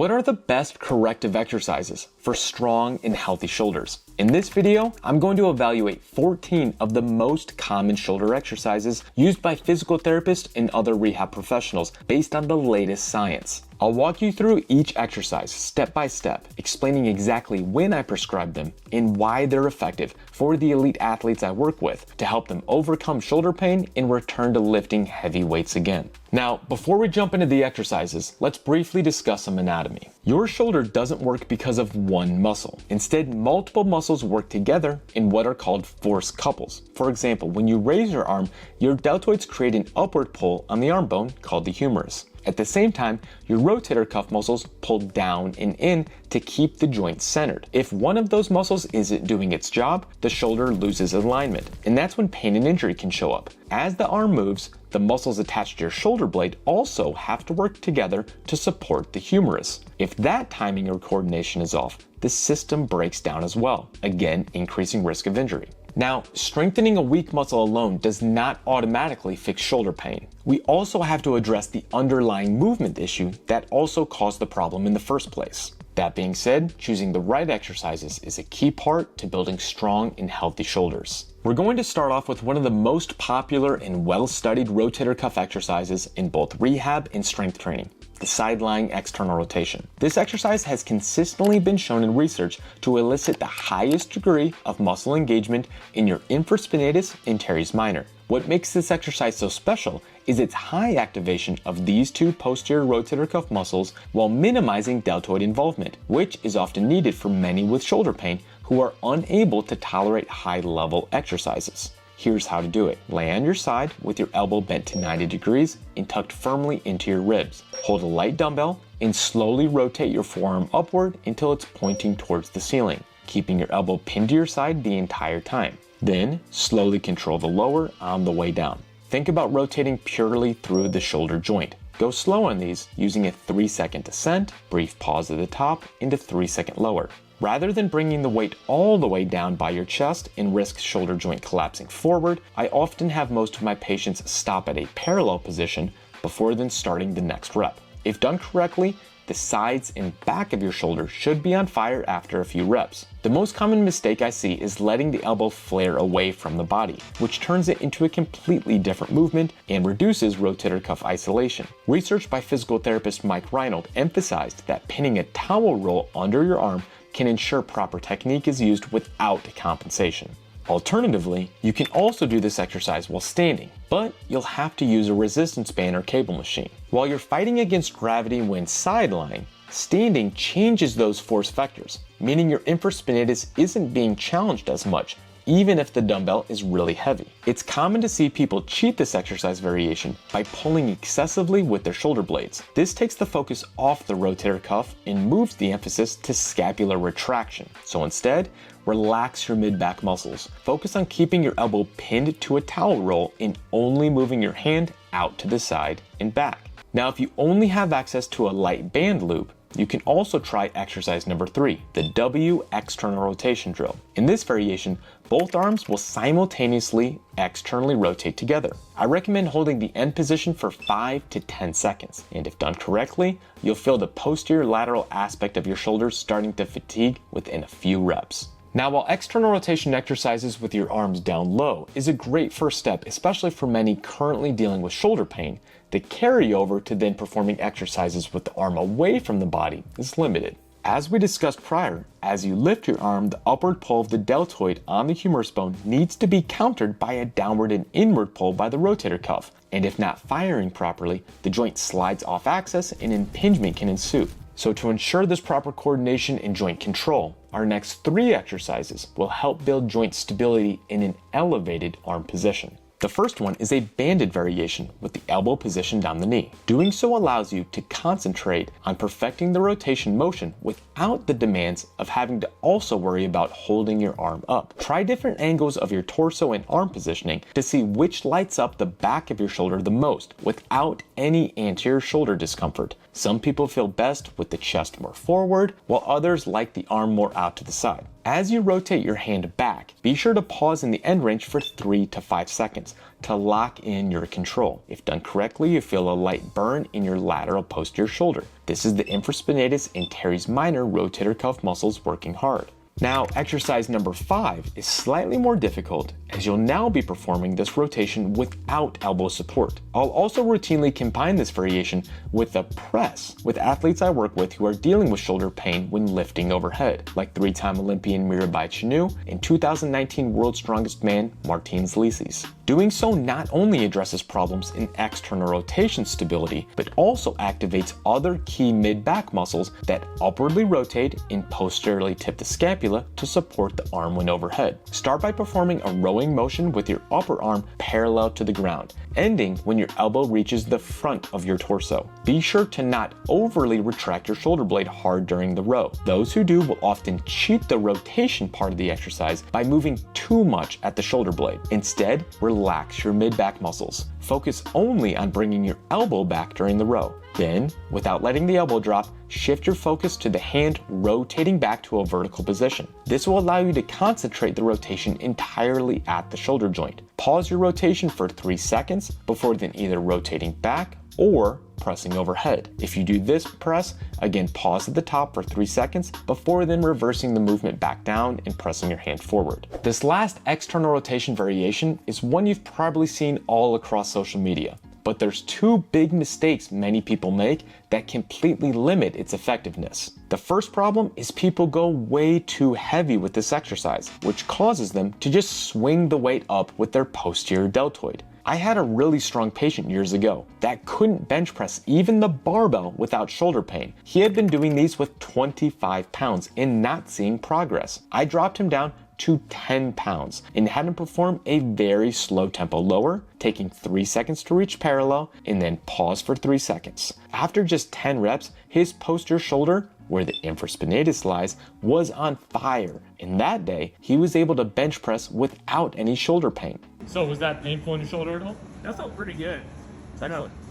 What are the best corrective exercises for strong and healthy shoulders? In this video, I'm going to evaluate 14 of the most common shoulder exercises used by physical therapists and other rehab professionals based on the latest science. I'll walk you through each exercise step by step, explaining exactly when I prescribe them and why they're effective for the elite athletes I work with to help them overcome shoulder pain and return to lifting heavy weights again. Now, before we jump into the exercises, let's briefly discuss some anatomy. Your shoulder doesn't work because of one muscle. Instead, multiple muscles work together in what are called force couples. For example, when you raise your arm, your deltoids create an upward pull on the arm bone called the humerus. At the same time, your rotator cuff muscles pull down and in to keep the joint centered. If one of those muscles isn't doing its job, the shoulder loses alignment, and that's when pain and injury can show up. As the arm moves, the muscles attached to your shoulder blade also have to work together to support the humerus. If that timing or coordination is off, the system breaks down as well, again increasing risk of injury. Now, strengthening a weak muscle alone does not automatically fix shoulder pain. We also have to address the underlying movement issue that also caused the problem in the first place. That being said, choosing the right exercises is a key part to building strong and healthy shoulders. We're going to start off with one of the most popular and well-studied rotator cuff exercises in both rehab and strength training, the side-lying external rotation. This exercise has consistently been shown in research to elicit the highest degree of muscle engagement in your infraspinatus and teres minor. What makes this exercise so special is its high activation of these two posterior rotator cuff muscles while minimizing deltoid involvement, which is often needed for many with shoulder pain who are unable to tolerate high-level exercises. Here's how to do it. Lay on your side with your elbow bent to 90 degrees and tucked firmly into your ribs. Hold a light dumbbell and slowly rotate your forearm upward until it's pointing towards the ceiling, keeping your elbow pinned to your side the entire time. Then, slowly control the lower on the way down. Think about rotating purely through the shoulder joint. Go slow on these using a 3-second descent, brief pause at the top, and a 3-second lower. Rather than bringing the weight all the way down by your chest and risk shoulder joint collapsing forward, I often have most of my patients stop at a parallel position before then starting the next rep. If done correctly, the sides and back of your shoulder should be on fire after a few reps. The most common mistake I see is letting the elbow flare away from the body, which turns it into a completely different movement and reduces rotator cuff isolation. Research by physical therapist Mike Reinold emphasized that pinning a towel roll under your arm can ensure proper technique is used without compensation. Alternatively, you can also do this exercise while standing, but you'll have to use a resistance band or cable machine. While you're fighting against gravity when side-lying, standing changes those force vectors, meaning your infraspinatus isn't being challenged as much, even if the dumbbell is really heavy. It's common to see people cheat this exercise variation by pulling excessively with their shoulder blades. This takes the focus off the rotator cuff and moves the emphasis to scapular retraction. So instead, relax your mid-back muscles. Focus on keeping your elbow pinned to a towel roll and only moving your hand out to the side and back. Now, if you only have access to a light band loop, you can also try exercise number 3, the W external rotation drill. In this variation, both arms will simultaneously externally rotate together. I recommend holding the end position for 5 to 10 seconds, and if done correctly, you'll feel the posterior lateral aspect of your shoulders starting to fatigue within a few reps. Now, while external rotation exercises with your arms down low is a great first step, especially for many currently dealing with shoulder pain, the carryover to then performing exercises with the arm away from the body is limited. As we discussed prior, as you lift your arm, the upward pull of the deltoid on the humerus bone needs to be countered by a downward and inward pull by the rotator cuff, and if not firing properly, the joint slides off axis and impingement can ensue. So to ensure this proper coordination and joint control, our next 3 exercises will help build joint stability in an elevated arm position. The first one is a banded variation with the elbow positioned down the knee. Doing so allows you to concentrate on perfecting the rotation motion without the demands of having to also worry about holding your arm up. Try different angles of your torso and arm positioning to see which lights up the back of your shoulder the most without any anterior shoulder discomfort. Some people feel best with the chest more forward, while others like the arm more out to the side. As you rotate your hand back, be sure to pause in the end range for 3 to 5 seconds to lock in your control. If done correctly, you feel a light burn in your lateral posterior shoulder. This is the infraspinatus and teres minor rotator cuff muscles working hard. Now, exercise number 5 is slightly more difficult, as you'll now be performing this rotation without elbow support. I'll also routinely combine this variation with a press with athletes I work with who are dealing with shoulder pain when lifting overhead, like 3-time Olympian Mirabai Chanu and 2019 World's Strongest Man Martin Zlicis. Doing so not only addresses problems in external rotation stability, but also activates other key mid-back muscles that upwardly rotate and posteriorly tip the scapula to support the arm when overhead. Start by performing a rowing motion with your upper arm parallel to the ground, ending when your elbow reaches the front of your torso. Be sure to not overly retract your shoulder blade hard during the row. Those who do will often cheat the rotation part of the exercise by moving too much at the shoulder blade. Instead, relax your mid-back muscles. Focus only on bringing your elbow back during the row. Then, without letting the elbow drop, shift your focus to the hand rotating back to a vertical position. This will allow you to concentrate the rotation entirely at the shoulder joint. Pause your rotation for 3 seconds before then either rotating back or pressing overhead. If you do this press, again pause at the top for 3 seconds before then reversing the movement back down and pressing your hand forward. This last external rotation variation is one you've probably seen all across social media. But there's 2 big mistakes many people make that completely limit its effectiveness. The first problem is people go way too heavy with this exercise, which causes them to just swing the weight up with their posterior deltoid. I had a really strong patient years ago that couldn't bench press even the barbell without shoulder pain. He had been doing these with 25 pounds and not seeing progress. I dropped him down to 10 pounds and had him perform a very slow tempo lower, taking 3 seconds to reach parallel and then pause for 3 seconds. After just 10 reps, his posterior shoulder, where the infraspinatus lies, was on fire, and that day he was able to bench press without any shoulder pain. So was that painful in your shoulder at all? That felt pretty good.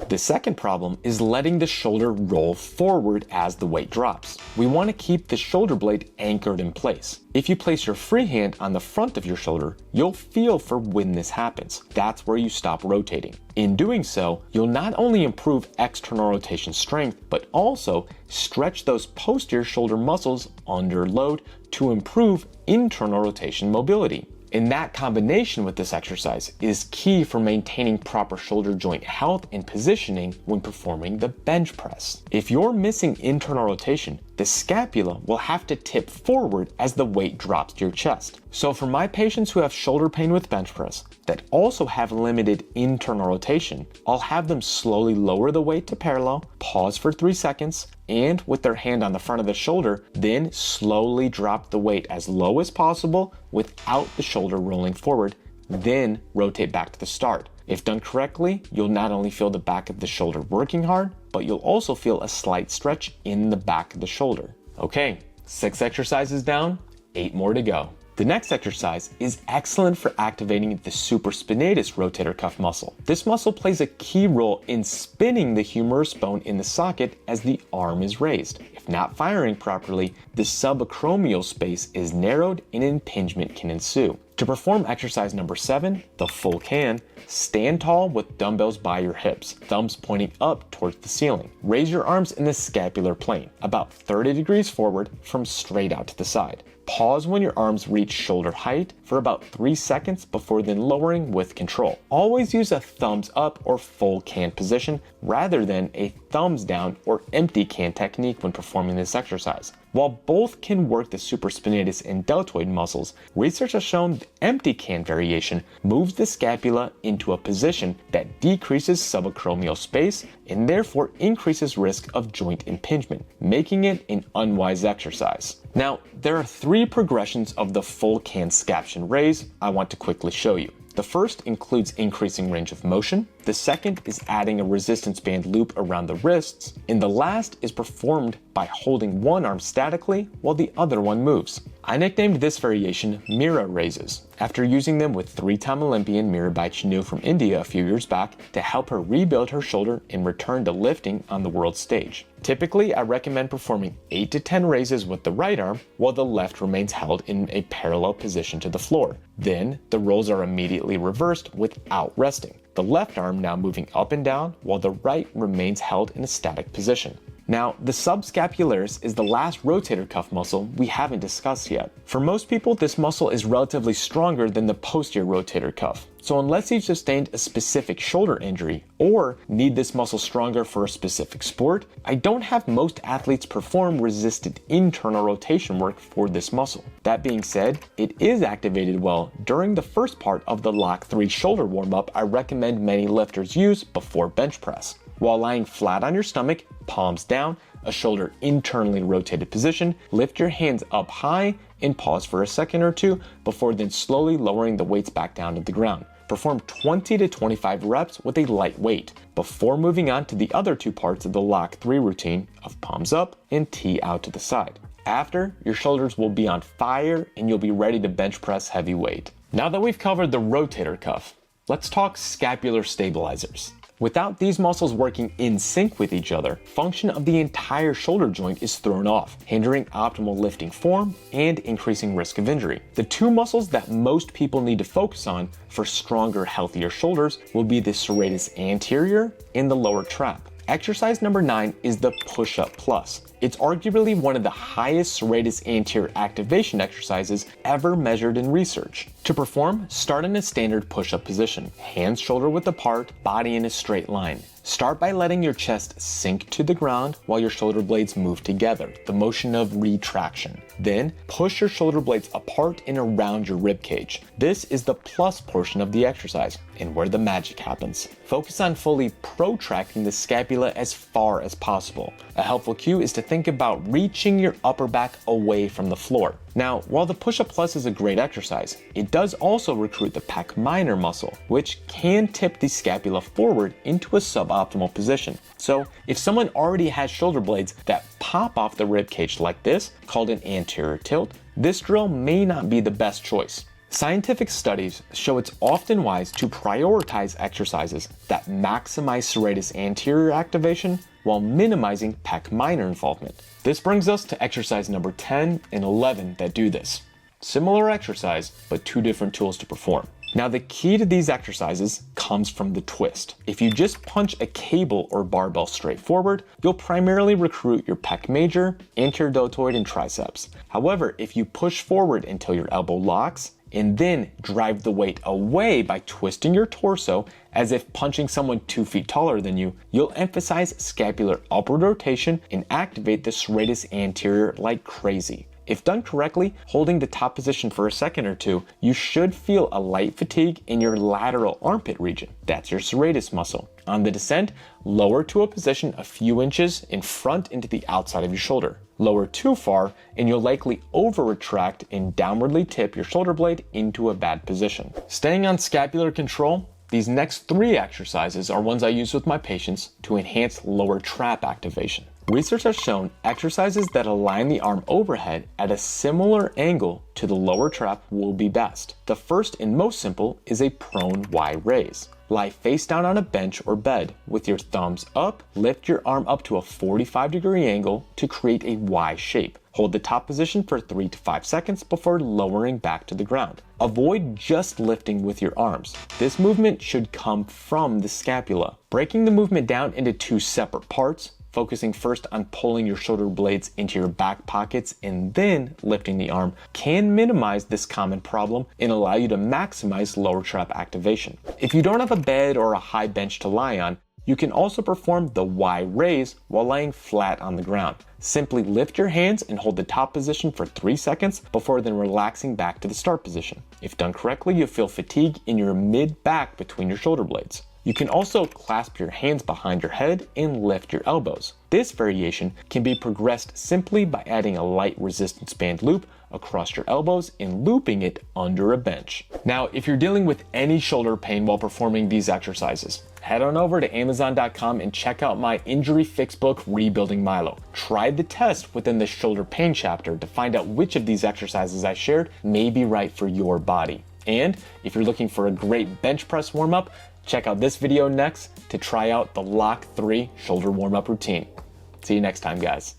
The second problem is letting the shoulder roll forward as the weight drops. We want to keep the shoulder blade anchored in place. If you place your free hand on the front of your shoulder, you'll feel for when this happens. That's where you stop rotating. In doing so, you'll not only improve external rotation strength, but also stretch those posterior shoulder muscles under load to improve internal rotation mobility. And that combination with this exercise is key for maintaining proper shoulder joint health and positioning when performing the bench press. If you're missing internal rotation, the scapula will have to tip forward as the weight drops to your chest. So for my patients who have shoulder pain with bench press that also have limited internal rotation, I'll have them slowly lower the weight to parallel, pause for 3 seconds, and with their hand on the front of the shoulder, then slowly drop the weight as low as possible without the shoulder rolling forward, then rotate back to the start. If done correctly, you'll not only feel the back of the shoulder working hard, but you'll also feel a slight stretch in the back of the shoulder. Okay, 6 exercises down, 8 more to go. The next exercise is excellent for activating the supraspinatus rotator cuff muscle. This muscle plays a key role in spinning the humerus bone in the socket as the arm is raised. If not firing properly, the subacromial space is narrowed and impingement can ensue. To perform exercise number 7, the full can, stand tall with dumbbells by your hips, thumbs pointing up towards the ceiling. Raise your arms in the scapular plane, about 30 degrees forward from straight out to the side. Pause when your arms reach shoulder height for about 3 seconds before then lowering with control. Always use a thumbs up or full can position rather than a thumbs down or empty can technique when performing this exercise. While both can work the supraspinatus and deltoid muscles, research has shown the empty can variation moves the scapula into a position that decreases subacromial space and therefore increases risk of joint impingement, making it an unwise exercise. Now, there are 3 progressions of the full can scaption raise I want to quickly show you. The first includes increasing range of motion, the second is adding a resistance band loop around the wrists, and the last is performed by holding one arm statically while the other one moves. I nicknamed this variation Mira raises, after using them with 3-time Olympian Mirabai Chanu from India a few years back to help her rebuild her shoulder and return to lifting on the world stage. Typically, I recommend performing 8 to 10 raises with the right arm while the left remains held in a parallel position to the floor. Then, the roles are immediately reversed without resting. The left arm now moving up and down while the right remains held in a static position. Now, the subscapularis is the last rotator cuff muscle we haven't discussed yet. For most people, this muscle is relatively stronger than the posterior rotator cuff. So unless you've sustained a specific shoulder injury or need this muscle stronger for a specific sport, I don't have most athletes perform resisted internal rotation work for this muscle. That being said, it is activated well during the first part of the Lock 3 shoulder warm-up I recommend many lifters use before bench press. While lying flat on your stomach, palms down, a shoulder internally rotated position, lift your hands up high and pause for a second or two before then slowly lowering the weights back down to the ground. Perform 20 to 25 reps with a light weight before moving on to the other two parts of the Lock 3 routine of palms up and T out to the side. After, your shoulders will be on fire and you'll be ready to bench press heavy weight. Now that we've covered the rotator cuff, let's talk scapular stabilizers. Without these muscles working in sync with each other, function of the entire shoulder joint is thrown off, hindering optimal lifting form and increasing risk of injury. The two muscles that most people need to focus on for stronger, healthier shoulders will be the serratus anterior and the lower trap. Exercise number 9 is the push-up plus. It's arguably one of the highest serratus anterior activation exercises ever measured in research. To perform, start in a standard push-up position, hands shoulder width apart, body in a straight line. Start by letting your chest sink to the ground while your shoulder blades move together, the motion of retraction. Then, push your shoulder blades apart and around your rib cage. This is the plus portion of the exercise, and where the magic happens. Focus on fully protracting the scapula as far as possible. A helpful cue is to think about reaching your upper back away from the floor. Now, while the push-up plus is a great exercise, it does also recruit the pec minor muscle, which can tip the scapula forward into a suboptimal position. So, if someone already has shoulder blades that pop off the rib cage like this, called an anterior tilt, this drill may not be the best choice. Scientific studies show it's often wise to prioritize exercises that maximize serratus anterior activation while minimizing pec minor involvement. This brings us to exercise number 10 and 11 that do this. Similar exercise, but two different tools to perform. Now the key to these exercises comes from the twist. If you just punch a cable or barbell straight forward, you'll primarily recruit your pec major, anterior deltoid, and triceps. However, if you push forward until your elbow locks, and then drive the weight away by twisting your torso as if punching someone 2 feet taller than you, you'll emphasize scapular upward rotation and activate the serratus anterior like crazy. If done correctly, holding the top position for a second or two, you should feel a light fatigue in your lateral armpit region. That's your serratus muscle. On the descent, lower to a position a few inches in front into the outside of your shoulder. Lower too far, and you'll likely over-retract and downwardly tip your shoulder blade into a bad position. Staying on scapular control, these next 3 exercises are ones I use with my patients to enhance lower trap activation. Research has shown exercises that align the arm overhead at a similar angle to the lower trap will be best. The first and most simple is a prone Y raise. Lie face down on a bench or bed with your thumbs up, lift your arm up to a 45-degree angle to create a Y shape. Hold the top position for 3 to 5 seconds before lowering back to the ground. Avoid just lifting with your arms. This movement should come from the scapula. Breaking the movement down into 2 separate parts, focusing first on pulling your shoulder blades into your back pockets and then lifting the arm, can minimize this common problem and allow you to maximize lower trap activation. If you don't have a bed or a high bench to lie on, you can also perform the Y raise while lying flat on the ground. Simply lift your hands and hold the top position for 3 seconds before then relaxing back to the start position. If done correctly, you'll feel fatigue in your mid-back between your shoulder blades. You can also clasp your hands behind your head and lift your elbows. This variation can be progressed simply by adding a light resistance band loop across your elbows and looping it under a bench. Now, if you're dealing with any shoulder pain while performing these exercises, head on over to Amazon.com and check out my injury fix book, Rebuilding Milo. Try the test within the shoulder pain chapter to find out which of these exercises I shared may be right for your body. And if you're looking for a great bench press warm-up, check out this video next to try out the Lock 3 shoulder warm-up routine. See you next time, guys.